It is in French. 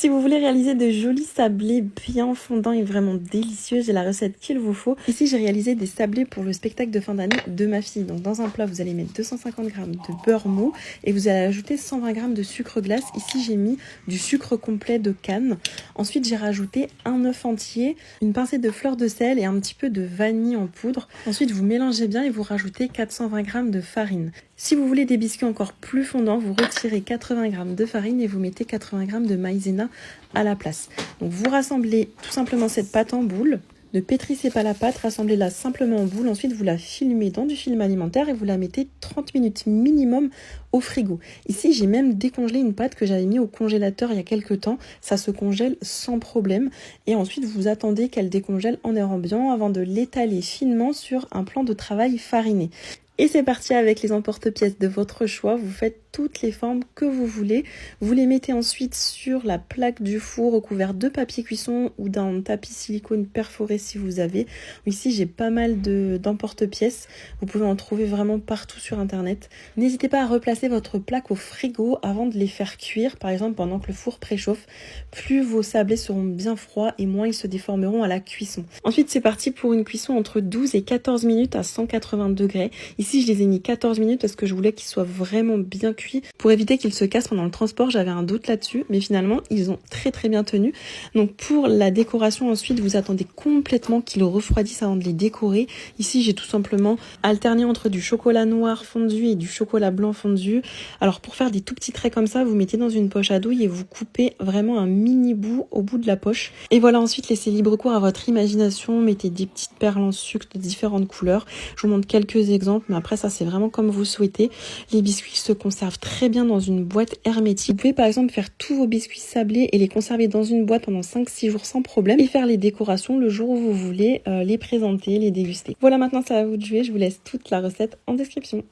Si vous voulez réaliser de jolis sablés bien fondants et vraiment délicieux, j'ai la recette qu'il vous faut. Ici, j'ai réalisé des sablés pour le spectacle de fin d'année de ma fille. Donc dans un plat, vous allez mettre 250 g de beurre mou et vous allez ajouter 120 g de sucre glace. Ici, j'ai mis du sucre complet de canne. Ensuite, j'ai rajouté un œuf entier, une pincée de fleur de sel et un petit peu de vanille en poudre. Ensuite, vous mélangez bien et vous rajoutez 420 g de farine. Si vous voulez des biscuits encore plus fondants, vous retirez 80 g de farine et vous mettez 80 g de maïzena à la place. Donc vous rassemblez tout simplement cette pâte en boule. Ne pétrissez pas la pâte, rassemblez-la simplement en boule. Ensuite, vous la filmez dans du film alimentaire et vous la mettez 30 minutes minimum au frigo. Ici, j'ai même décongelé une pâte que j'avais mis au congélateur il y a quelques temps. Ça se congèle sans problème. Et ensuite, vous attendez qu'elle décongèle en air ambiant avant de l'étaler finement sur un plan de travail fariné. Et c'est parti avec les emporte-pièces de votre choix. Vous faites toutes les formes que vous voulez. Vous les mettez ensuite sur la plaque du four recouverte de papier cuisson ou d'un tapis silicone perforé si vous avez. Ici, j'ai pas mal d'emporte-pièces. Vous pouvez en trouver vraiment partout sur internet. N'hésitez pas à replacer votre plaque au frigo avant de les faire cuire, par exemple pendant que le four préchauffe. Plus vos sablés seront bien froids et moins ils se déformeront à la cuisson. Ensuite, c'est parti pour une cuisson entre 12 et 14 minutes à 180 degrés. Ici, je les ai mis 14 minutes parce que je voulais qu'ils soient vraiment bien cuits pour éviter qu'ils se cassent pendant le transport. J'avais un doute là-dessus, mais finalement, ils ont très bien tenu. Donc pour la décoration, ensuite, vous attendez complètement qu'ils refroidissent avant de les décorer. Ici, j'ai tout simplement alterné entre du chocolat noir fondu et du chocolat blanc fondu. Alors pour faire des tout petits traits comme ça, vous mettez dans une poche à douille et vous coupez vraiment un mini bout au bout de la poche. Et voilà, ensuite, laissez libre cours à votre imagination. Mettez des petites perles en sucre de différentes couleurs. Je vous montre quelques exemples. Mais après ça c'est vraiment comme vous souhaitez. Les biscuits se conservent très bien dans une boîte hermétique. Vous pouvez par exemple faire tous vos biscuits sablés et les conserver dans une boîte pendant 5-6 jours sans problème et faire les décorations le jour où vous voulez les présenter, les déguster. Voilà, maintenant c'est à vous de jouer, je vous laisse toute la recette en description.